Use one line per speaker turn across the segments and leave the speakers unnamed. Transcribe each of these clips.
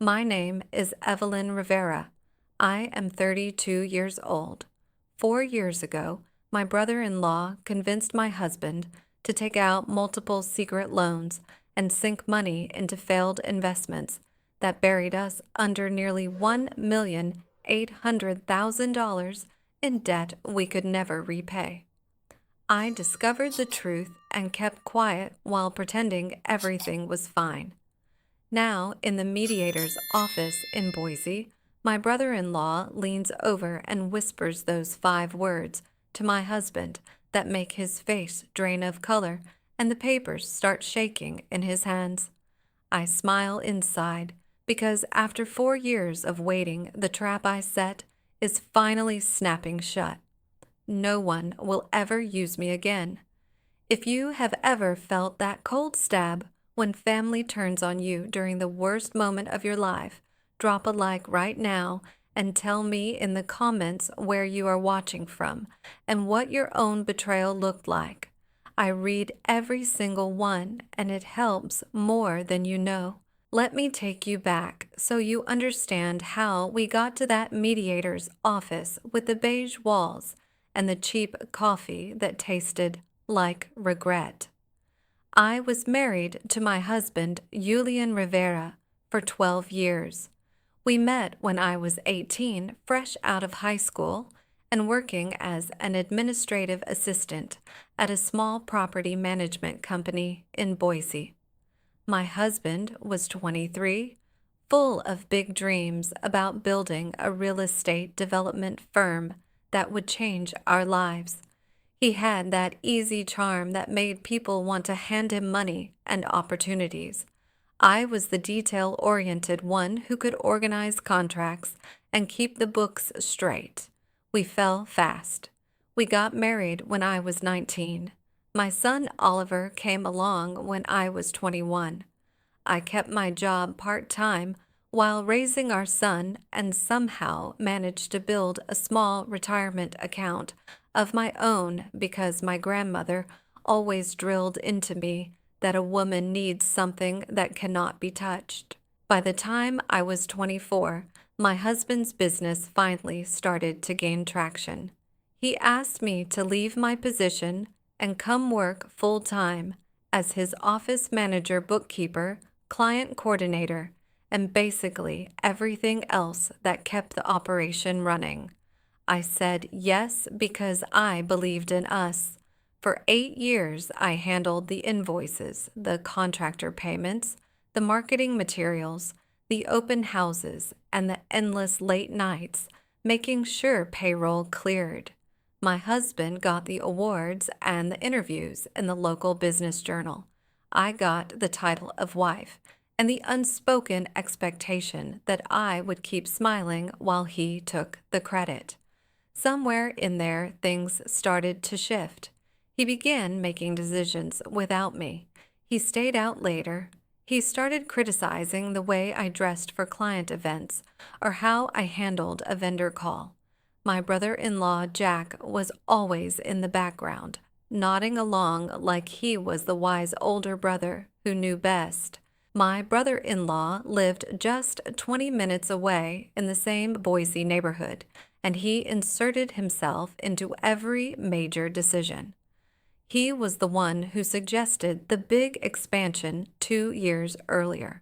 My name is Evelyn Rivera. I am 32 years old. 4 years ago, my brother-in-law convinced my husband to take out multiple secret loans and sink money into failed investments that buried us under nearly $1,800,000 in debt we could never repay. I discovered the truth and kept quiet while pretending everything was fine. Now, in the mediator's office in Boise, my brother-in-law leans over and whispers those 5 words to my husband that make his face drain of color and the papers start shaking in his hands. I smile inside because after 4 years of waiting, the trap I set is finally snapping shut. No one will ever use me again. If you have ever felt that cold stab when family turns on you during the worst moment of your life, drop a like right now and tell me in the comments where you are watching from and what your own betrayal looked like. I read every single one, and it helps more than you know. Let me take you back so you understand how we got to that mediator's office with the beige walls and the cheap coffee that tasted like regret. I was married to my husband, Julian Rivera, for 12 years. We met when I was 18, fresh out of high school, and working as an administrative assistant at a small property management company in Boise. My husband was 23, full of big dreams about building a real estate development firm that would change our lives. He had that easy charm that made people want to hand him money and opportunities. I was the detail-oriented one who could organize contracts and keep the books straight. We fell fast. We got married when I was 19. My son Oliver came along when I was 21. I kept my job part-time while raising our son and somehow managed to build a small retirement account of my own because my grandmother always drilled into me that a woman needs something that cannot be touched. By the time I was 24, my husband's business finally started to gain traction. He asked me to leave my position and come work full-time as his office manager, bookkeeper, client coordinator, and basically everything else that kept the operation running. I said yes because I believed in us. For 8 years, I handled the invoices, the contractor payments, the marketing materials, the open houses, and the endless late nights, making sure payroll cleared. My husband got the awards and the interviews in the local business journal. I got the title of wife and the unspoken expectation that I would keep smiling while he took the credit. Somewhere in there, things started to shift. He began making decisions without me. He stayed out later. He started criticizing the way I dressed for client events or how I handled a vendor call. My brother-in-law, Jack, was always in the background, nodding along like he was the wise older brother who knew best. My brother-in-law lived just 20 minutes away in the same Boise neighborhood, and he inserted himself into every major decision. He was the one who suggested the big expansion 2 years earlier.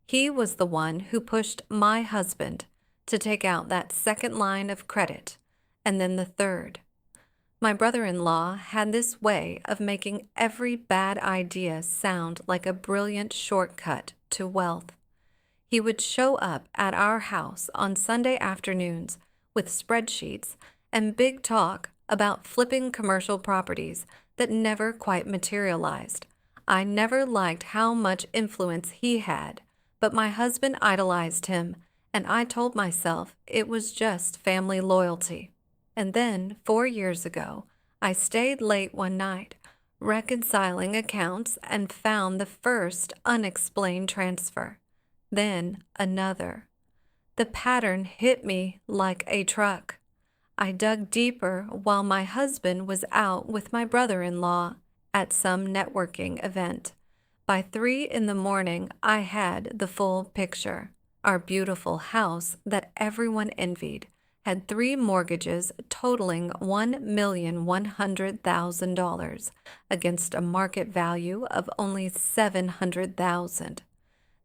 He was the one who pushed my husband to take out that second line of credit, and then the third. My brother-in-law had this way of making every bad idea sound like a brilliant shortcut to wealth. He would show up at our house on Sunday afternoons with spreadsheets and big talk about flipping commercial properties that never quite materialized. I never liked how much influence he had, but my husband idolized him, and I told myself it was just family loyalty. And then, 4 years ago, I stayed late one night, reconciling accounts, and found the first unexplained transfer. Then another. The pattern hit me like a truck. I dug deeper while my husband was out with my brother-in-law at some networking event. By 3 in the morning, I had the full picture. Our beautiful house that everyone envied had 3 mortgages totaling $1,100,000 against a market value of only $700,000.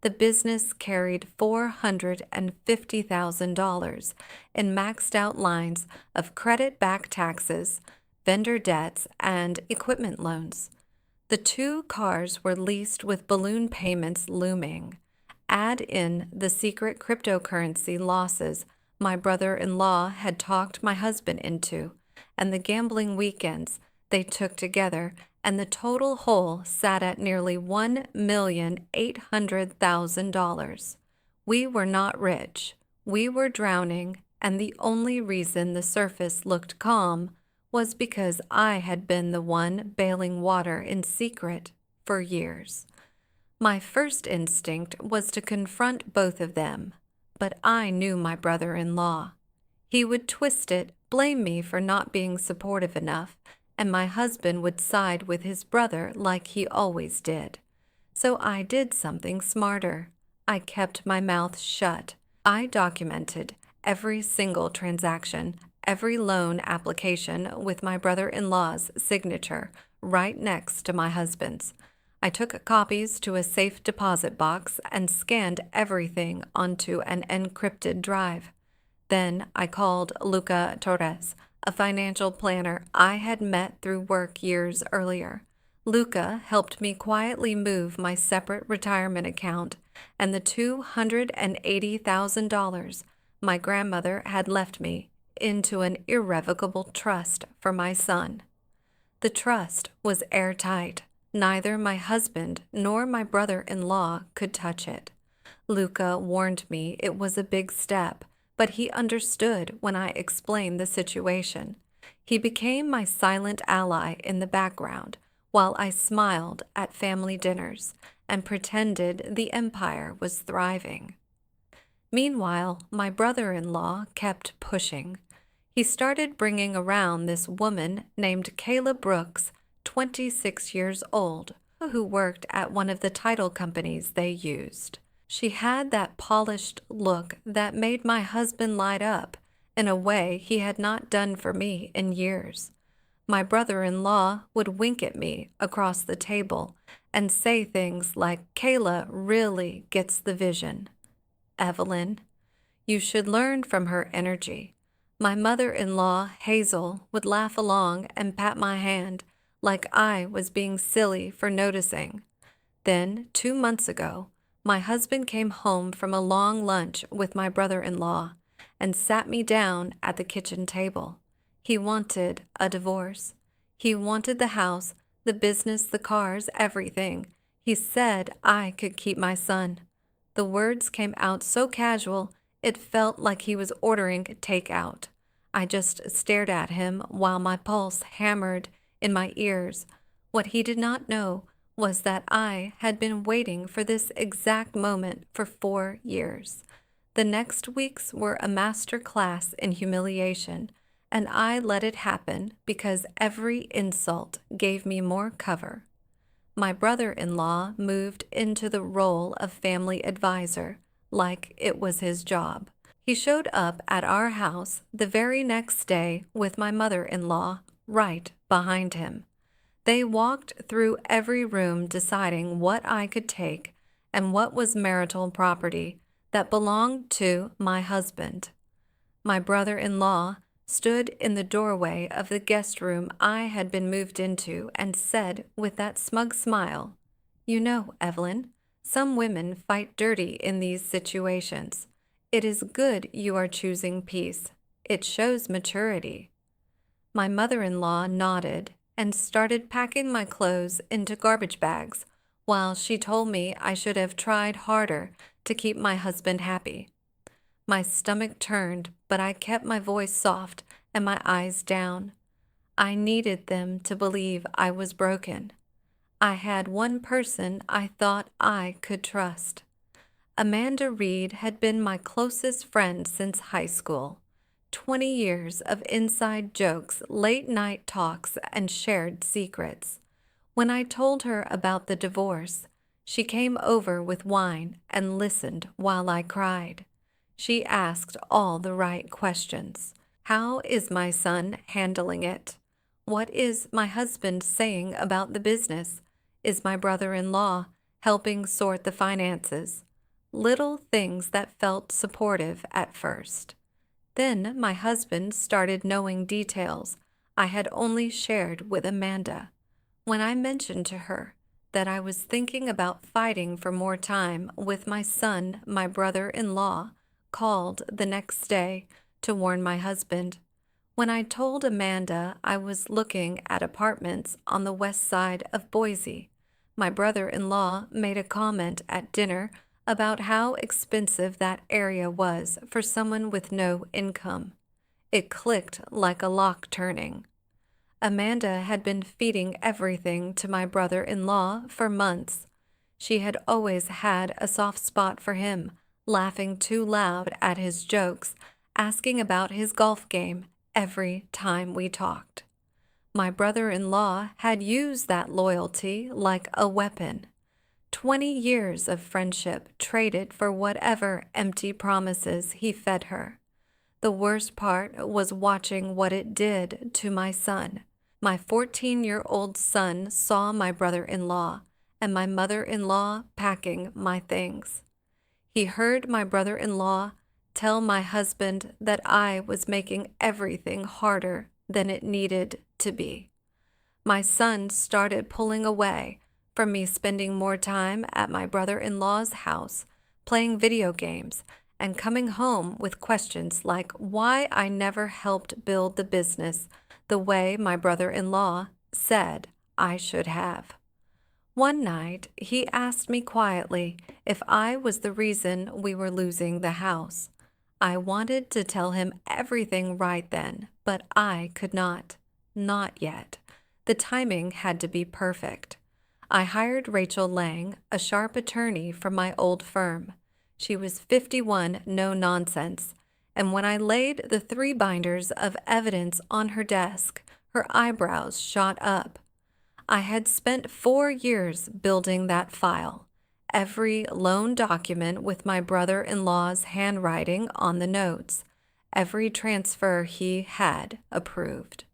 The business carried $450,000 in maxed out lines of credit back taxes, vendor debts, and equipment loans. The 2 cars were leased with balloon payments looming. Add in the secret cryptocurrency losses my brother-in-law had talked my husband into, and the gambling weekends they took together, and the total whole sat at nearly $1,800,000. We were not rich. We were drowning, and the only reason the surface looked calm was because I had been the one bailing water in secret for years. My first instinct was to confront both of them, but I knew my brother-in-law. He would twist it, blame me for not being supportive enough, and my husband would side with his brother like he always did. So I did something smarter. I kept my mouth shut. I documented every single transaction, every loan application with my brother-in-law's signature right next to my husband's. I took copies to a safe deposit box and scanned everything onto an encrypted drive. Then I called Luca Torres, a financial planner I had met through work years earlier. Luca helped me quietly move my separate retirement account and the $280,000 my grandmother had left me into an irrevocable trust for my son. The trust was airtight. Neither my husband nor my brother-in-law could touch it. Luca warned me it was a big step, but he understood when I explained the situation. He became my silent ally in the background while I smiled at family dinners and pretended the empire was thriving. Meanwhile, my brother-in-law kept pushing. He started bringing around this woman named Kayla Brooks, 26 years old, who worked at one of the title companies they used. She had that polished look that made my husband light up in a way he had not done for me in years. My brother-in-law would wink at me across the table and say things like, "Kayla really gets the vision. Evelyn, you should learn from her energy." My mother-in-law, Hazel, would laugh along and pat my hand like I was being silly for noticing. Then, 2 months ago, my husband came home from a long lunch with my brother-in-law and sat me down at the kitchen table. He wanted a divorce. He wanted the house, the business, the cars, everything. He said I could keep my son. The words came out so casual, it felt like he was ordering takeout. I just stared at him while my pulse hammered in my ears. What he did not know was that I had been waiting for this exact moment for 4 years. The next weeks were a master class in humiliation, and I let it happen because every insult gave me more cover. My brother-in-law moved into the role of family advisor, like it was his job. He showed up at our house the very next day with my mother-in-law right behind him. They walked through every room deciding what I could take and what was marital property that belonged to my husband. My brother-in-law stood in the doorway of the guest room I had been moved into and said with that smug smile, "You know, Evelyn, some women fight dirty in these situations. It is good you are choosing peace. It shows maturity." My mother-in-law nodded and started packing my clothes into garbage bags while she told me I should have tried harder to keep my husband happy. My stomach turned, but I kept my voice soft and my eyes down. I needed them to believe I was broken. I had one person I thought I could trust. Amanda Reed had been my closest friend since high school. 20 years of inside jokes, late-night talks, and shared secrets. When I told her about the divorce, She came over with wine and listened while I cried. She asked all the right questions. How is my son handling it? What is my husband saying about the business? Is my brother-in-law helping sort the finances? Little things that felt supportive at first. Then my husband started knowing details I had only shared with Amanda. When I mentioned to her that I was thinking about fighting for more time with my son, my brother-in-law called the next day to warn my husband. When I told Amanda I was looking at apartments on the west side of Boise, my brother-in-law made a comment at dinner about how expensive that area was for someone with no income. It clicked like a lock turning. Amanda had been feeding everything to my brother-in-law for months. She had always had a soft spot for him, laughing too loud at his jokes, asking about his golf game every time we talked. My brother-in-law had used that loyalty like a weapon. 20 years of friendship traded for whatever empty promises he fed her. The worst part was watching what it did to my son. My 14-year-old son saw my brother-in-law and my mother-in-law packing my things. He heard my brother-in-law tell my husband that I was making everything harder than it needed to be. My son started pulling away from me, spending more time at my brother-in-law's house, playing video games, and coming home with questions like why I never helped build the business the way my brother-in-law said I should have. One night, he asked me quietly if I was the reason we were losing the house. I wanted to tell him everything right then, but I could not. Not yet. The timing had to be perfect. I hired Rachel Lang, a sharp attorney from my old firm. She was 51, no nonsense, and when I laid the 3 binders of evidence on her desk, her eyebrows shot up. I had spent 4 years building that file, every loan document with my brother-in-law's handwriting on the notes, every transfer he had approved.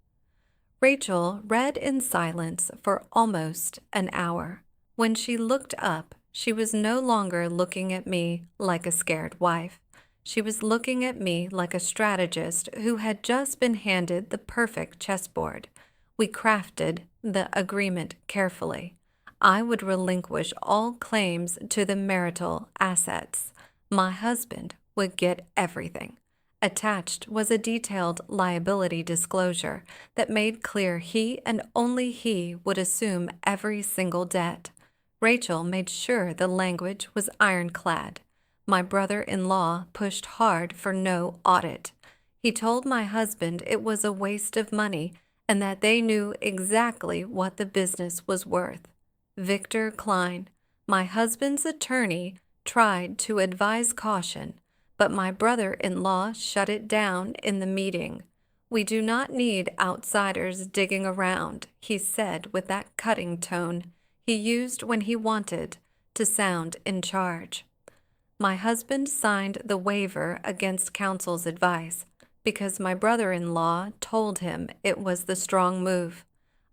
Rachel read in silence for almost an hour. When she looked up, she was no longer looking at me like a scared wife. She was looking at me like a strategist who had just been handed the perfect chessboard. We crafted the agreement carefully. I would relinquish all claims to the marital assets. My husband would get everything. Attached was a detailed liability disclosure that made clear he and only he would assume every single debt. Rachel made sure the language was ironclad. My brother-in-law pushed hard for no audit. He told my husband it was a waste of money and that they knew exactly what the business was worth. Victor Klein, my husband's attorney, tried to advise caution, but my brother-in-law shut it down in the meeting. "We do not need outsiders digging around," he said with that cutting tone he used when he wanted to sound in charge. My husband signed the waiver against counsel's advice because my brother-in-law told him it was the strong move.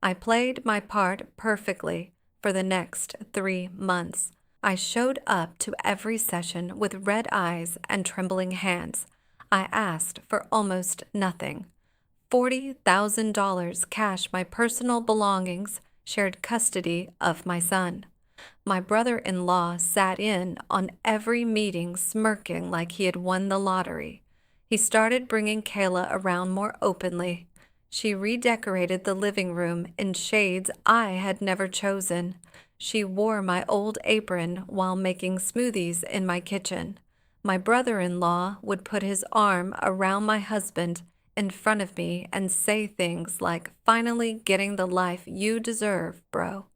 I played my part perfectly for the next 3 months. I showed up to every session with red eyes and trembling hands. I asked for almost nothing. $40,000 cash, my personal belongings, shared custody of my son. My brother-in-law sat in on every meeting smirking like he had won the lottery. He started bringing Kayla around more openly. She redecorated the living room in shades I had never chosen. She wore my old apron while making smoothies in my kitchen. My brother-in-law would put his arm around my husband in front of me and say things like, "Finally getting the life you deserve, bro."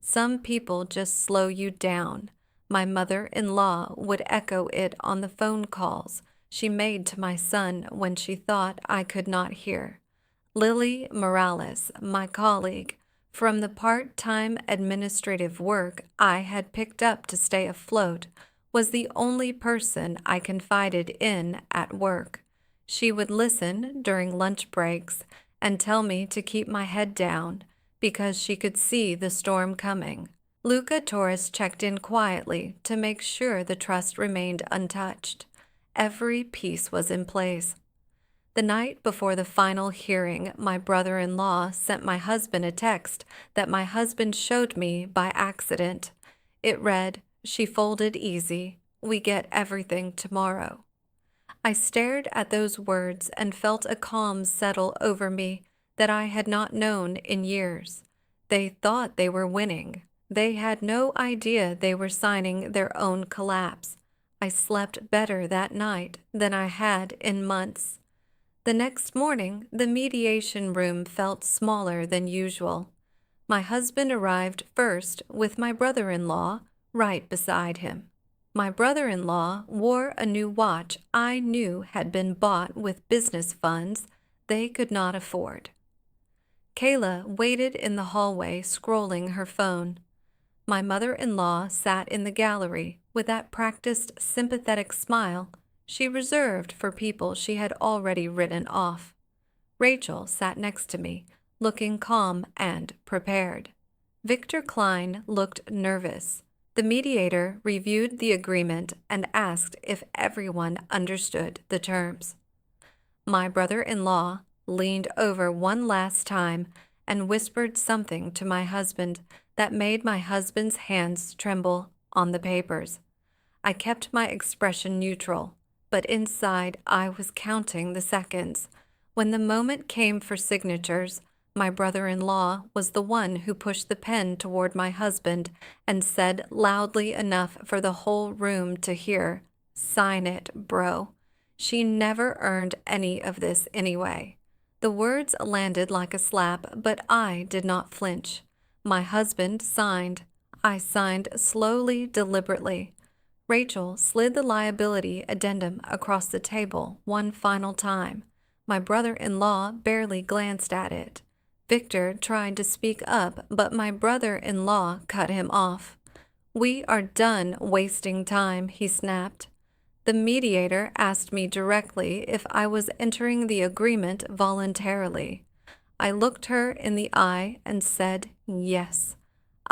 Some people just slow you down. My mother-in-law would echo it on the phone calls she made to my son when she thought I could not hear. Lily Morales, my colleague, From the part-time administrative work I had picked up to stay afloat, was the only person I confided in at work. She would listen during lunch breaks and tell me to keep my head down because she could see the storm coming. Luca Torres checked in quietly to make sure the trust remained untouched. Every piece was in place. The night before the final hearing, my brother-in-law sent my husband a text that my husband showed me by accident. It read, "She folded easy. We get everything tomorrow." I stared at those words and felt a calm settle over me that I had not known in years. They thought they were winning. They had no idea they were signing their own collapse. I slept better that night than I had in months. The next morning, the mediation room felt smaller than usual. My husband arrived first with my brother-in-law right beside him. My brother-in-law wore a new watch I knew had been bought with business funds they could not afford. Kayla waited in the hallway scrolling her phone. My mother-in-law sat in the gallery with that practiced sympathetic smile she reserved for people she had already written off. Rachel sat next to me, looking calm and prepared. Victor Klein looked nervous. The mediator reviewed the agreement and asked if everyone understood the terms. My brother-in-law leaned over one last time and whispered something to my husband that made my husband's hands tremble on the papers. I kept my expression neutral, but inside I was counting the seconds. When the moment came for signatures, my brother-in-law was the one who pushed the pen toward my husband and said loudly enough for the whole room to hear, "Sign it, bro." She never earned any of this anyway. The words landed like a slap, but I did not flinch. My husband signed. I signed slowly, deliberately. Rachel slid the liability addendum across the table one final time. My brother-in-law barely glanced at it. Victor tried to speak up, but my brother-in-law cut him off. "We are done wasting time," he snapped. The mediator asked me directly if I was entering the agreement voluntarily. I looked her in the eye and said yes.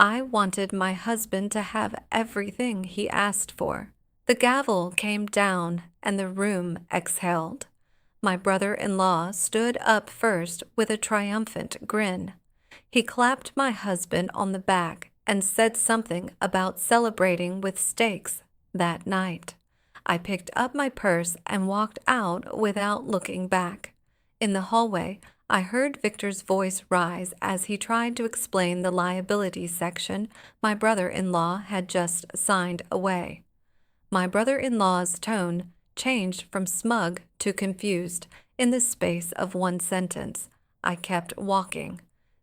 I wanted my husband to have everything he asked for. The gavel came down and the room exhaled. My brother-in-law stood up first with a triumphant grin. He clapped my husband on the back and said something about celebrating with steaks that night. I picked up my purse and walked out without looking back. In the hallway, I heard Victor's voice rise as he tried to explain the liability section my brother-in-law had just signed away. My brother-in-law's tone changed from smug to confused in the space of one sentence. I kept walking.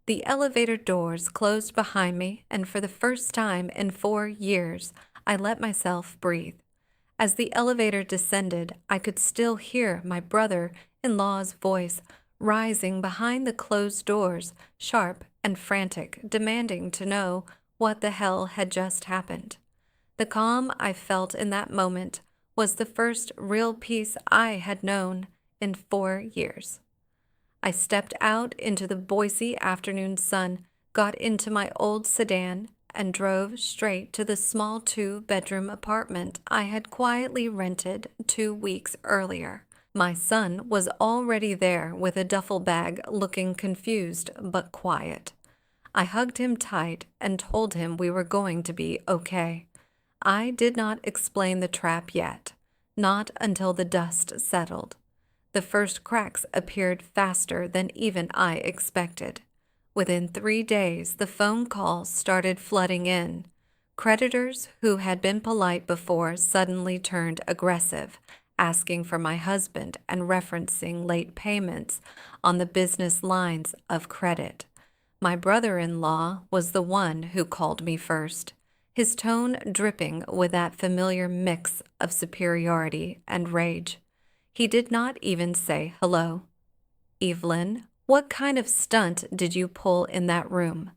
The elevator doors closed behind me, and for the first time in 4 years, I let myself breathe. As the elevator descended, I could still hear my brother-in-law's voice rising behind the closed doors, sharp and frantic, demanding to know what the hell had just happened. The calm I felt in that moment was the first real peace I had known in 4 years. I stepped out into the Boise afternoon sun, got into my old sedan, and drove straight to the small 2-bedroom apartment I had quietly rented 2 weeks earlier. My son was already there with a duffel bag, looking confused but quiet. I hugged him tight and told him we were going to be okay. I did not explain the trap yet, not until the dust settled. The first cracks appeared faster than even I expected. Within 3 days, the phone calls started flooding in. Creditors who had been polite before suddenly turned aggressive, asking for my husband and referencing late payments on the business lines of credit. My brother-in-law was the one who called me first, his tone dripping with that familiar mix of superiority and rage. He did not even say hello. "Evelyn, what kind of stunt did you pull in that room?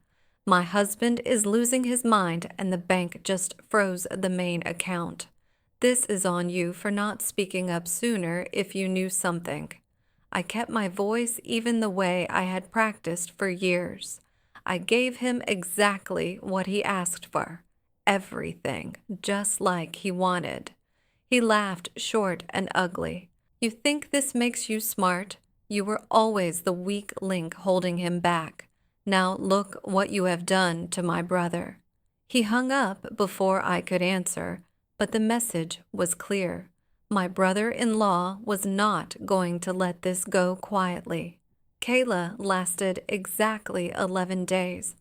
My husband is losing his mind and the bank just froze the main account. This is on you for not speaking up sooner if you knew something. I kept my voice even the way I had practiced for years. I gave him exactly what he asked for. Everything, just like he wanted. He laughed short and ugly. You think this makes you smart? You were always the weak link holding him back. Now look what you have done to my brother. He hung up before I could answer, but the message was clear. My brother-in-law was not going to let this go quietly. Kayla lasted exactly 11 days.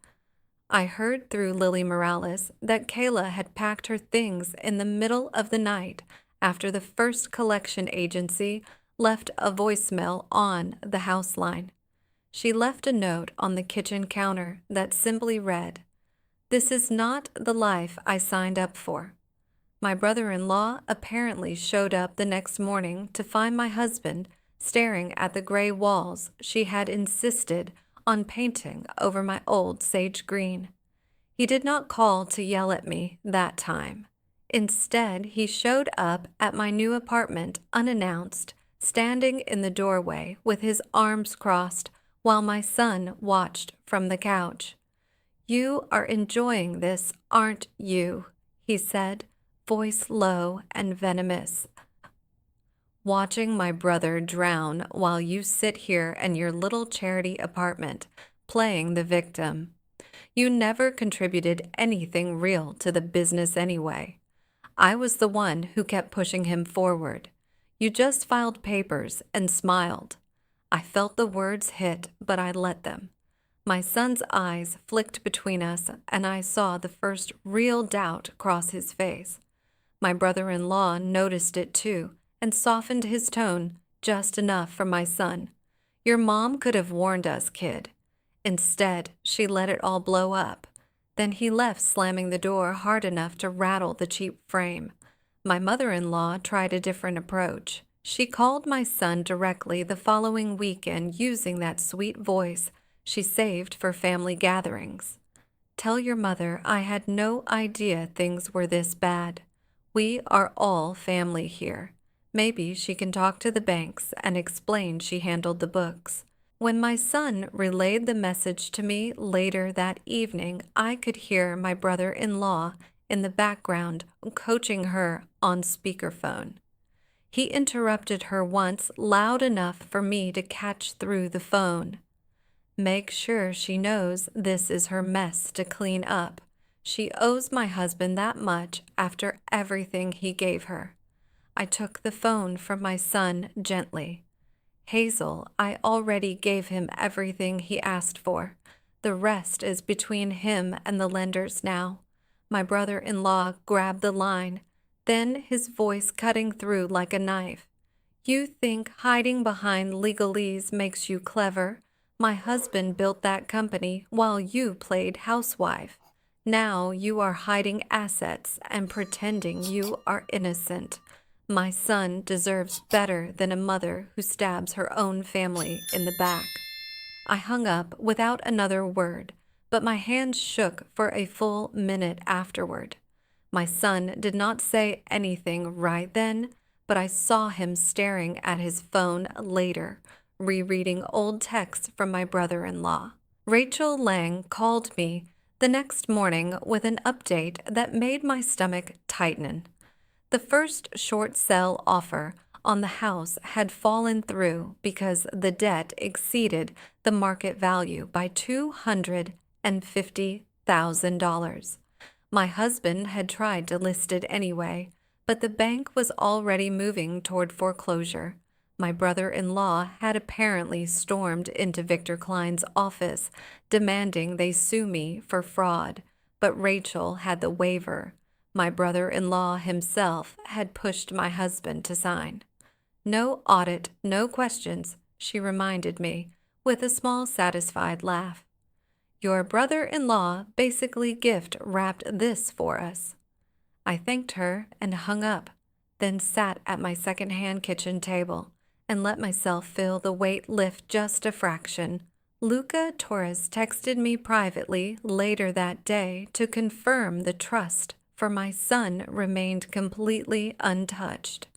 I heard through Lily Morales that Kayla had packed her things in the middle of the night after the first collection agency left a voicemail on the house line. She left a note on the kitchen counter that simply read, "This is not the life I signed up for." My brother-in-law apparently showed up the next morning to find my husband staring at the gray walls she had insisted on painting over my old sage green. He did not call to yell at me that time. Instead, he showed up at my new apartment unannounced, standing in the doorway with his arms crossed while my son watched from the couch. "You are enjoying this, aren't you?" he said, voice low and venomous. "Watching my brother drown while you sit here in your little charity apartment, playing the victim. You never contributed anything real to the business anyway. I was the one who kept pushing him forward. You just filed papers and smiled." I felt the words hit, but I let them. My son's eyes flicked between us, and I saw the first real doubt cross his face. My brother-in-law noticed it too and softened his tone just enough for my son. "Your mom could have warned us, kid." Instead, she let it all blow up. Then he left, slamming the door hard enough to rattle the cheap frame. My mother-in-law tried a different approach. She called my son directly the following weekend using that sweet voice she saved for family gatherings. "Tell your mother I had no idea things were this bad. We are all family here. Maybe she can talk to the banks and explain she handled the books." When my son relayed the message to me later that evening, I could hear my brother-in-law in the background coaching her on speakerphone. He interrupted her once loud enough for me to catch through the phone. "Make sure she knows this is her mess to clean up. She owes my husband that much after everything he gave her." I took the phone from my son gently. "Hazel, I already gave him everything he asked for. The rest is between him and the lenders now." My brother-in-law grabbed the line, then his voice cutting through like a knife. "You think hiding behind legalese makes you clever? My husband built that company while you played housewife. Now you are hiding assets and pretending you are innocent. My son deserves better than a mother who stabs her own family in the back." I hung up without another word, but my hands shook for a full minute afterward. My son did not say anything right then, but I saw him staring at his phone later, rereading old texts from my brother-in-law. Rachel Lang called me the next morning with an update that made my stomach tighten. The first short sale offer on the house had fallen through because the debt exceeded the market value by $250,000. My husband had tried to list it anyway, but the bank was already moving toward foreclosure. My brother-in-law had apparently stormed into Victor Klein's office, demanding they sue me for fraud, but Rachel had the waiver. My brother-in-law himself had pushed my husband to sign. "No audit, no questions," she reminded me, with a small satisfied laugh. "Your brother-in-law basically gift-wrapped this for us." I thanked her and hung up, then sat at my second-hand kitchen table and let myself feel the weight lift just a fraction. Luca Torres texted me privately later that day to confirm the trust for my son remained completely untouched.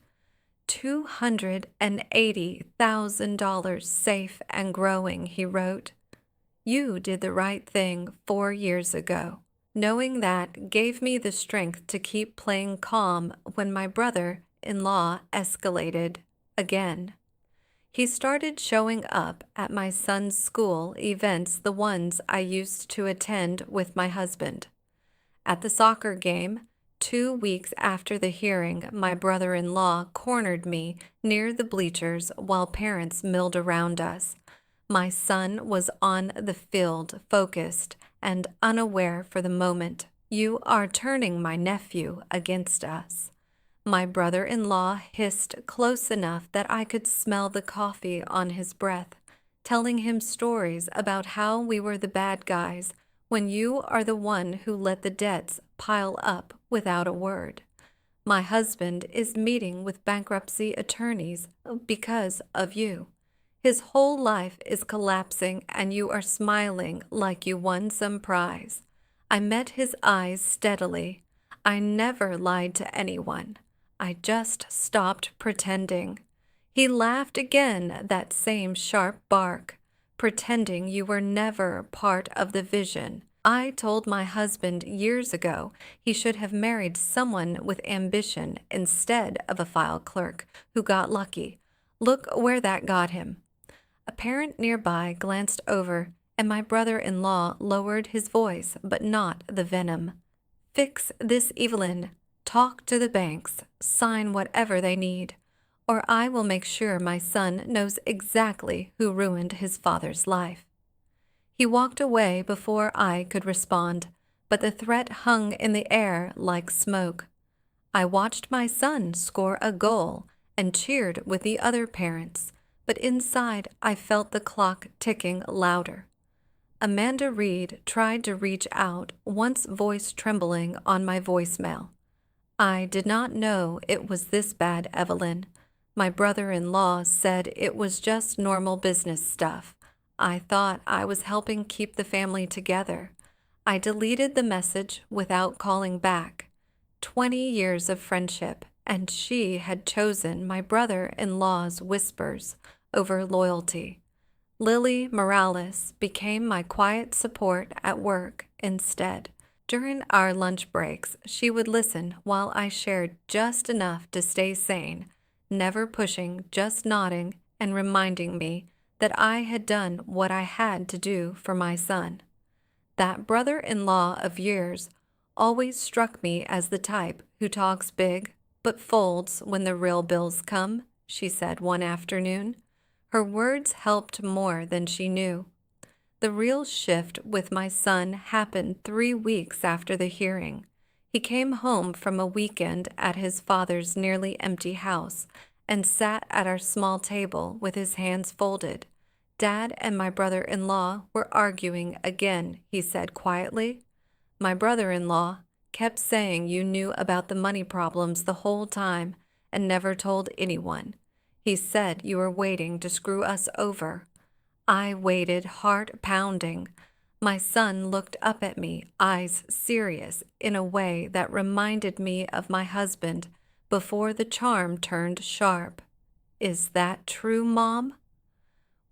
$280,000 safe and growing, he wrote. You did the right thing 4 years ago. Knowing that gave me the strength to keep playing calm when my brother-in-law escalated again. He started showing up at my son's school events, the ones I used to attend with my husband. At the soccer game, 2 weeks after the hearing, my brother-in-law cornered me near the bleachers while parents milled around us. My son was on the field, focused and unaware for the moment. You are turning my nephew against us. My brother-in-law hissed close enough that I could smell the coffee on his breath, telling him stories about how we were the bad guys when you are the one who let the debts pile up without a word. My husband is meeting with bankruptcy attorneys because of you. His whole life is collapsing and you are smiling like you won some prize. I met his eyes steadily. I never lied to anyone. I just stopped pretending. He laughed again, that same sharp bark, pretending you were never part of the vision. I told my husband years ago he should have married someone with ambition instead of a file clerk who got lucky. Look where that got him. A parent nearby glanced over, and my brother-in-law lowered his voice, but not the venom. Fix this, Evelyn. Talk to the banks, sign whatever they need, or I will make sure my son knows exactly who ruined his father's life. He walked away before I could respond, but the threat hung in the air like smoke. I watched my son score a goal and cheered with the other parents, but inside I felt the clock ticking louder. Amanda Reed tried to reach out, once voice trembling on my voicemail. I did not know it was this bad, Evelyn. My brother-in-law said it was just normal business stuff. I thought I was helping keep the family together. I deleted the message without calling back. 20 years of friendship, and she had chosen my brother-in-law's whispers over loyalty. Lily Morales became my quiet support at work instead. During our lunch breaks, she would listen while I shared just enough to stay sane, never pushing, just nodding and reminding me that I had done what I had to do for my son. That brother-in-law of yours always struck me as the type who talks big but folds when the real bills come, she said one afternoon. Her words helped more than she knew. The real shift with my son happened 3 weeks after the hearing. He came home from a weekend at his father's nearly empty house and sat at our small table with his hands folded. Dad and my brother-in-law were arguing again, he said quietly. My brother-in-law kept saying you knew about the money problems the whole time and never told anyone. He said you were waiting to screw us over. I waited, heart pounding. My son looked up at me, eyes serious, in a way that reminded me of my husband before the charm turned sharp. Is that true, Mom?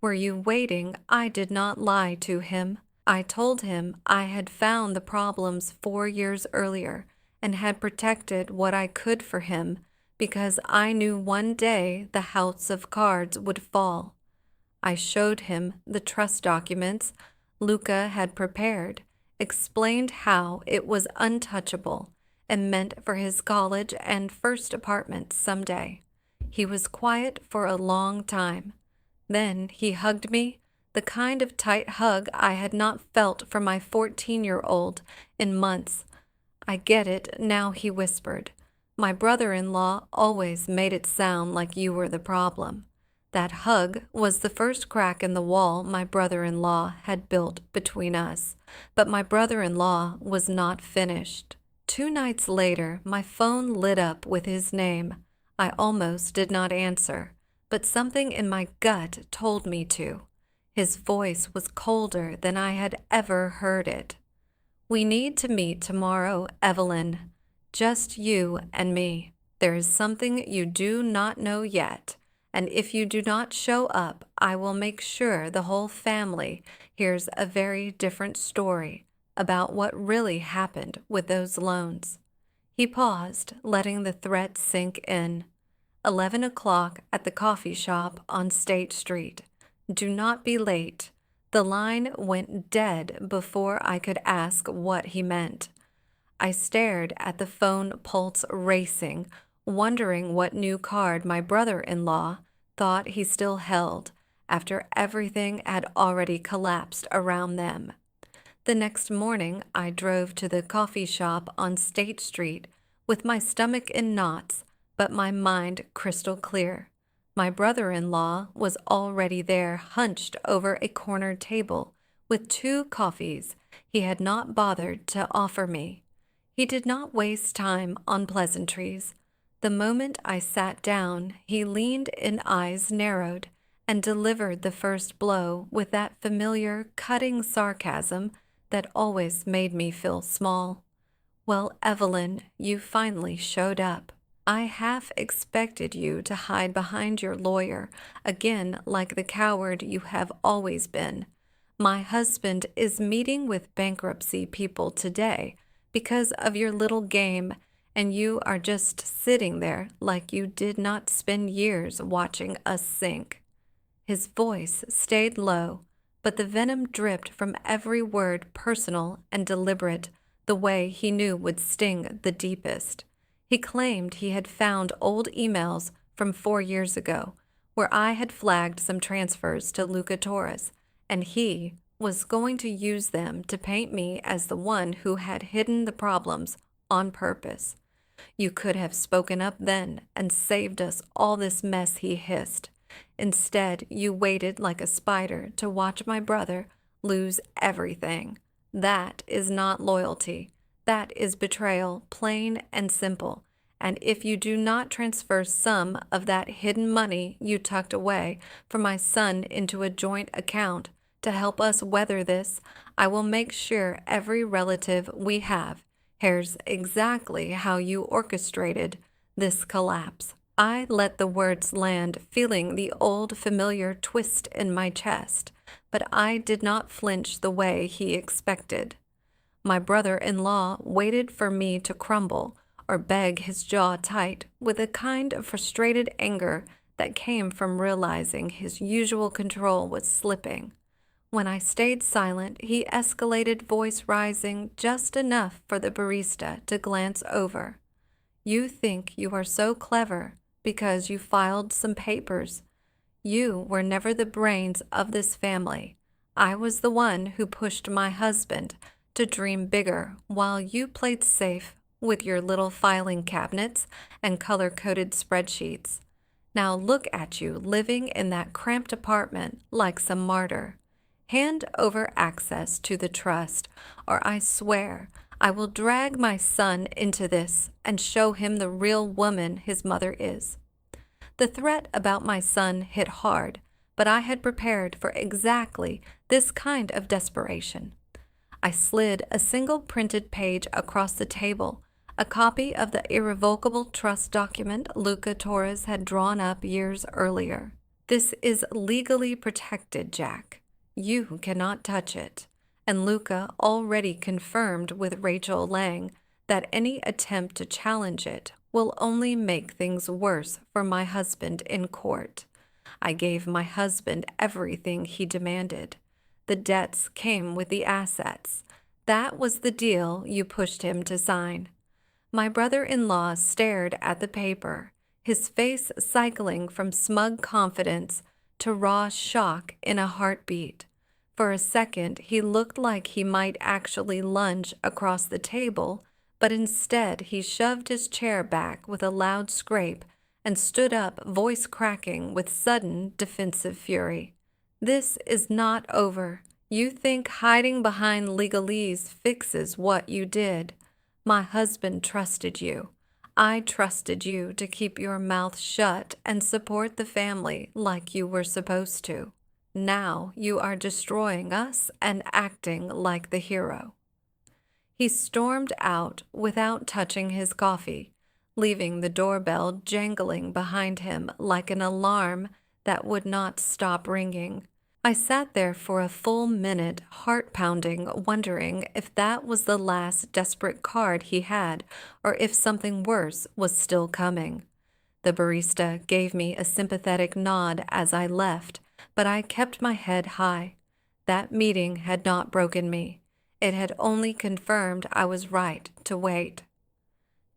Were you waiting? I did not lie to him. I told him I had found the problems 4 years earlier and had protected what I could for him because I knew one day the house of cards would fall. I showed him the trust documents Luca had prepared, explained how it was untouchable and meant for his college and first apartment someday. He was quiet for a long time. Then he hugged me, the kind of tight hug I had not felt for my 14-year-old in months. I get it now, he whispered. My brother-in-law always made it sound like you were the problem. That hug was the first crack in the wall my brother-in-law had built between us, but my brother-in-law was not finished. 2 nights later, my phone lit up with his name. I almost did not answer, but something in my gut told me to. His voice was colder than I had ever heard it. "We need to meet tomorrow, Evelyn. Just you and me. There is something you do not know yet, and if you do not show up, I will make sure the whole family hears a very different story about what really happened with those loans." He paused, letting the threat sink in. 11 o'clock at the coffee shop on State Street. Do not be late. The line went dead before I could ask what he meant. I stared at the phone, pulse racing, wondering what new card my brother-in-law thought he still held after everything had already collapsed around them. The next morning, I drove to the coffee shop on State Street with my stomach in knots, but my mind crystal clear. My brother-in-law was already there, hunched over a corner table with 2 coffees he had not bothered to offer me. He did not waste time on pleasantries. The moment I sat down, he leaned in, eyes narrowed, and delivered the first blow with that familiar, cutting sarcasm that always made me feel small. "Well, Evelyn, you finally showed up. I half expected you to hide behind your lawyer, again like the coward you have always been. My husband is meeting with bankruptcy people today because of your little game, and you are just sitting there like you did not spend years watching us sink." His voice stayed low, but the venom dripped from every word, personal and deliberate, the way he knew would sting the deepest. He claimed he had found old emails from 4 years ago, where I had flagged some transfers to Luca Torres, and he was going to use them to paint me as the one who had hidden the problems on purpose. "You could have spoken up then and saved us all this mess," he hissed. "Instead, you waited like a spider to watch my brother lose everything. That is not loyalty. That is betrayal, plain and simple. And if you do not transfer some of that hidden money you tucked away for my son into a joint account to help us weather this, I will make sure every relative we have hears exactly how you orchestrated this collapse." I let the words land, feeling the old familiar twist in my chest, but I did not flinch the way he expected. My brother-in-law waited for me to crumble or beg his jaw tight with a kind of frustrated anger that came from realizing his usual control was slipping. When I stayed silent, he escalated, voice rising just enough for the barista to glance over. "You think you are so clever because you filed some papers. You were never the brains of this family. I was the one who pushed my husband to dream bigger while you played safe with your little filing cabinets and color-coded spreadsheets. Now look at you living in that cramped apartment like some martyr. Hand over access to the trust, or I swear I will drag my son into this and show him the real woman his mother is." The threat about my son hit hard, but I had prepared for exactly this kind of desperation. I slid a single printed page across the table, a copy of the irrevocable trust document Luca Torres had drawn up years earlier. "This is legally protected, Jack. You cannot touch it." And Luca already confirmed with Rachel Lang that any attempt to challenge it will only make things worse for my husband in court. I gave my husband everything he demanded. The debts came with the assets. That was the deal you pushed him to sign. My brother-in-law stared at the paper, his face cycling from smug confidence to raw shock in a heartbeat. For a second, he looked like he might actually lunge across the table, but instead he shoved his chair back with a loud scrape and stood up, voice cracking with sudden defensive fury. "This is not over. You think hiding behind legalese fixes what you did. My husband trusted you. I trusted you to keep your mouth shut and support the family like you were supposed to. Now you are destroying us and acting like the hero." He stormed out without touching his coffee, leaving the doorbell jangling behind him like an alarm that would not stop ringing. I sat there for a full minute, heart pounding, wondering if that was the last desperate card he had or if something worse was still coming. The barista gave me a sympathetic nod as I left, but I kept my head high. That meeting had not broken me. It had only confirmed I was right to wait.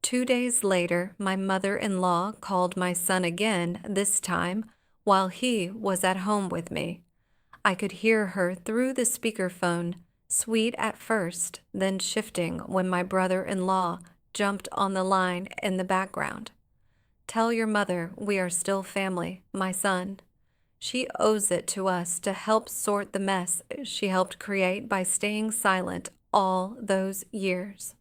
2 days later, my mother-in-law called my son again, this time while he was at home with me. I could hear her through the speakerphone, sweet at first, then shifting when my brother-in-law jumped on the line in the background. "Tell your mother we are still family, my son. She owes it to us to help sort the mess she helped create by staying silent all those years."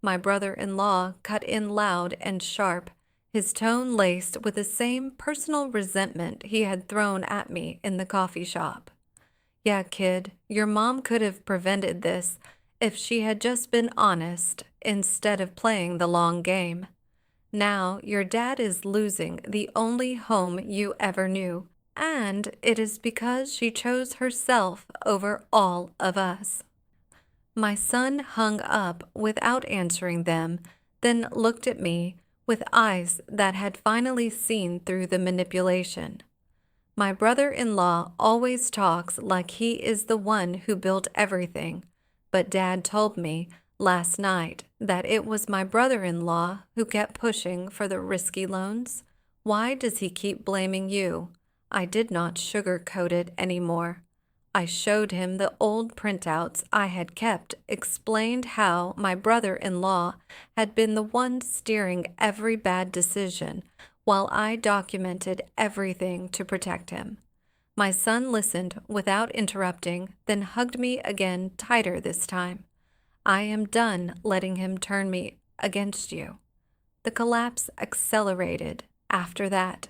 My brother-in-law cut in loud and sharp, his tone laced with the same personal resentment he had thrown at me in the coffee shop. "Yeah, kid, your mom could have prevented this if she had just been honest instead of playing the long game. Now your dad is losing the only home you ever knew, and it is because she chose herself over all of us." My son hung up without answering them, then looked at me with eyes that had finally seen through the manipulation. My brother-in-law always talks like he is the one who built everything, but Dad told me last night that it was my brother-in-law who kept pushing for the risky loans. Why does he keep blaming you? I did not sugarcoat it anymore. I showed him the old printouts I had kept, explained how my brother-in-law had been the one steering every bad decision, while I documented everything to protect him. My son listened without interrupting, then hugged me again tighter this time. "I am done letting him turn me against you." The collapse accelerated after that.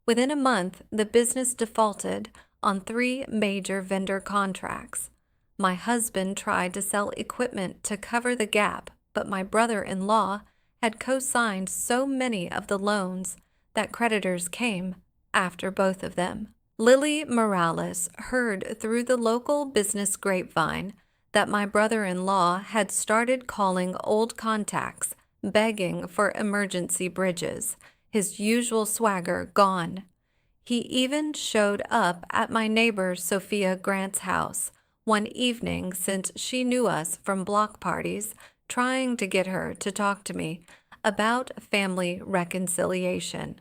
Within a month, the business defaulted on 3 major vendor contracts. My husband tried to sell equipment to cover the gap, but my brother-in-law had co-signed so many of the loans that creditors came after both of them. Lily Morales heard through the local business grapevine that my brother-in-law had started calling old contacts, begging for emergency bridges, his usual swagger gone. He even showed up at my neighbor Sophia Grant's house one evening since she knew us from block parties, trying to get her to talk to me about family reconciliation.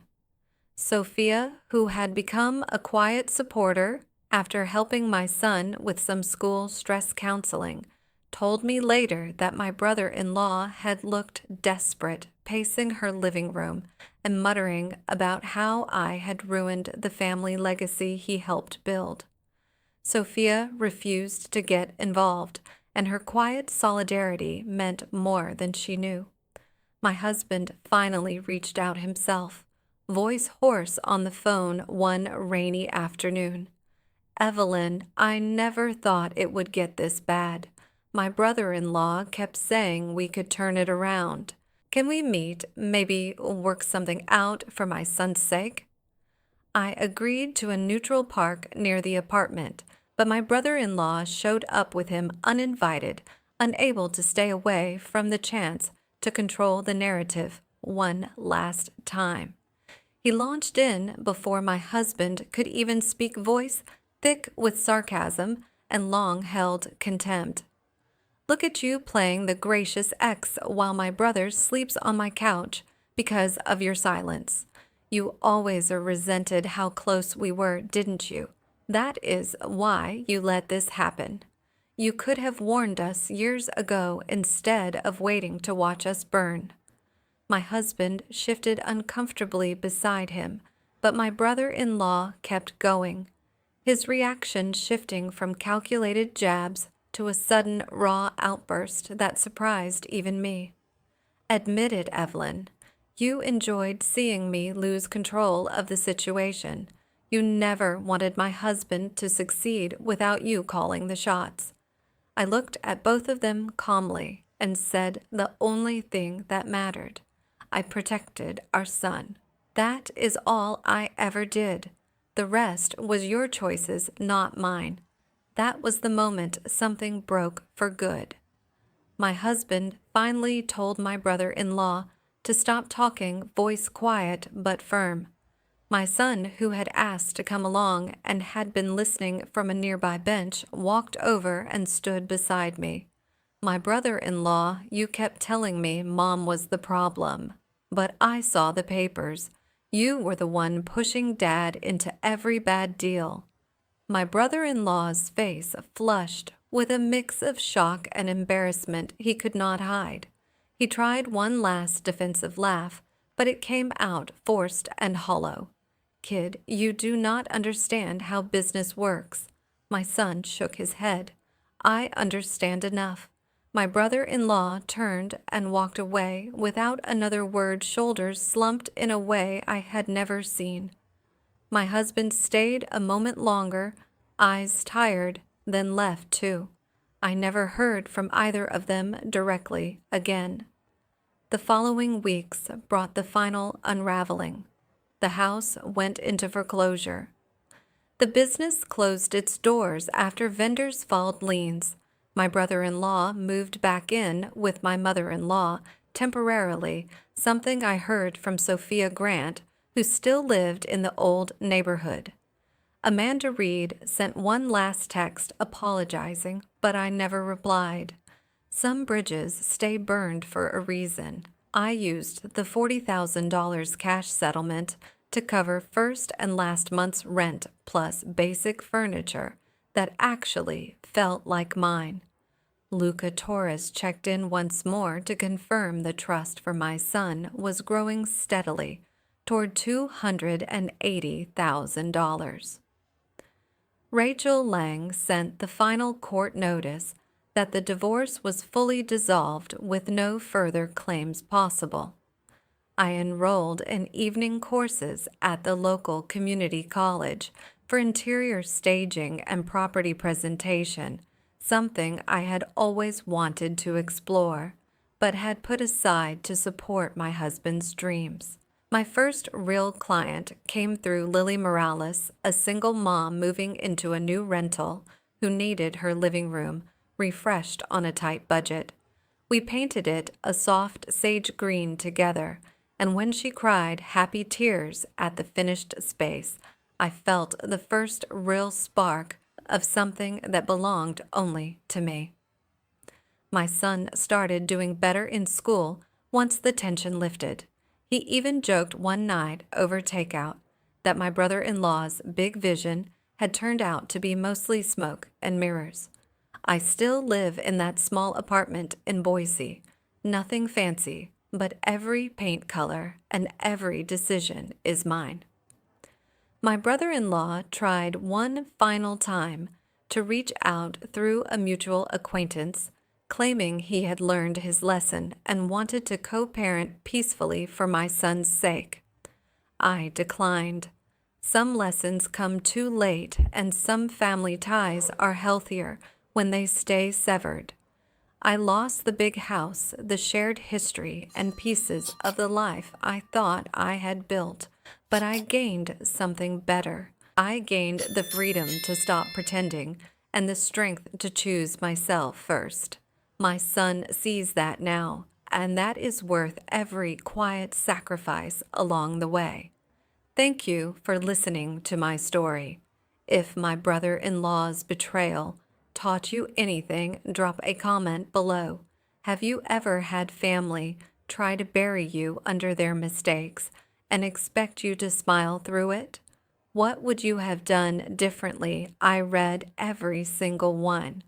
Sophia, who had become a quiet supporter after helping my son with some school stress counseling, told me later that my brother-in-law had looked desperate, pacing her living room and muttering about how I had ruined the family legacy he helped build. Sophia refused to get involved, and her quiet solidarity meant more than she knew. My husband finally reached out himself, voice hoarse on the phone one rainy afternoon. "Evelyn, I never thought it would get this bad. My brother-in-law kept saying we could turn it around. Can we meet, maybe work something out for my son's sake?" I agreed to a neutral park near the apartment, but my brother-in-law showed up with him uninvited, unable to stay away from the chance to control the narrative one last time. He launched in before my husband could even speak, voice thick with sarcasm and long-held contempt. "Look at you playing the gracious ex while my brother sleeps on my couch because of your silence. You always resented how close we were, didn't you? That is why you let this happen. You could have warned us years ago instead of waiting to watch us burn." My husband shifted uncomfortably beside him, but my brother-in-law kept going, his reaction shifting from calculated jabs to a sudden raw outburst that surprised even me. "Admit it, Evelyn. You enjoyed seeing me lose control of the situation. You never wanted my husband to succeed without you calling the shots. I looked at both of them calmly and said the only thing that mattered. I protected our son. That is all I ever did. The rest was your choices, not mine. That was the moment something broke for good. My husband finally told my brother-in-law to stop talking, voice quiet but firm. My son, who had asked to come along and had been listening from a nearby bench, walked over and stood beside me. My brother-in-law, you kept telling me Mom was the problem, but I saw the papers. You were the one pushing Dad into every bad deal. My brother-in-law's face flushed with a mix of shock and embarrassment he could not hide. He tried one last defensive laugh, but it came out forced and hollow. Kid, you do not understand how business works. My son shook his head. I understand enough. My brother-in-law turned and walked away without another word, shoulders slumped in a way I had never seen. My husband stayed a moment longer, eyes tired, then left too. I never heard from either of them directly again. The following weeks brought the final unraveling. The house went into foreclosure. The business closed its doors after vendors filed liens. My brother-in-law moved back in with my mother-in-law temporarily, something I heard from Sophia Grant, who still lived in the old neighborhood. Amanda Reed sent one last text apologizing, but I never replied. Some bridges stay burned for a reason. I used the $40,000 cash settlement to cover first and last month's rent plus basic furniture that actually felt like mine. Luca Torres checked in once more to confirm the trust for my son was growing steadily toward $280,000. Rachel Lang sent the final court notice that the divorce was fully dissolved with no further claims possible. I enrolled in evening courses at the local community college for interior staging and property presentation, something I had always wanted to explore, but had put aside to support my husband's dreams. My first real client came through Lily Morales, a single mom moving into a new rental who needed her living room refreshed on a tight budget. We painted it a soft sage green together, and when she cried happy tears at the finished space, I felt the first real spark of something that belonged only to me. My son started doing better in school once the tension lifted. He even joked one night over takeout that my brother-in-law's big vision had turned out to be mostly smoke and mirrors. I still live in that small apartment in Boise, nothing fancy, but every paint color and every decision is mine. My brother-in-law tried one final time to reach out through a mutual acquaintance, claiming he had learned his lesson and wanted to co-parent peacefully for my son's sake. I declined. Some lessons come too late, and some family ties are healthier when they stay severed. I lost the big house, the shared history, and pieces of the life I thought I had built, but I gained something better. I gained the freedom to stop pretending and the strength to choose myself first. My son sees that now, and that is worth every quiet sacrifice along the way. Thank you for listening to my story. If my brother-in-law's betrayal taught you anything, drop a comment below. Have you ever had family try to bury you under their mistakes and expect you to smile through it? What would you have done differently? I read every single one.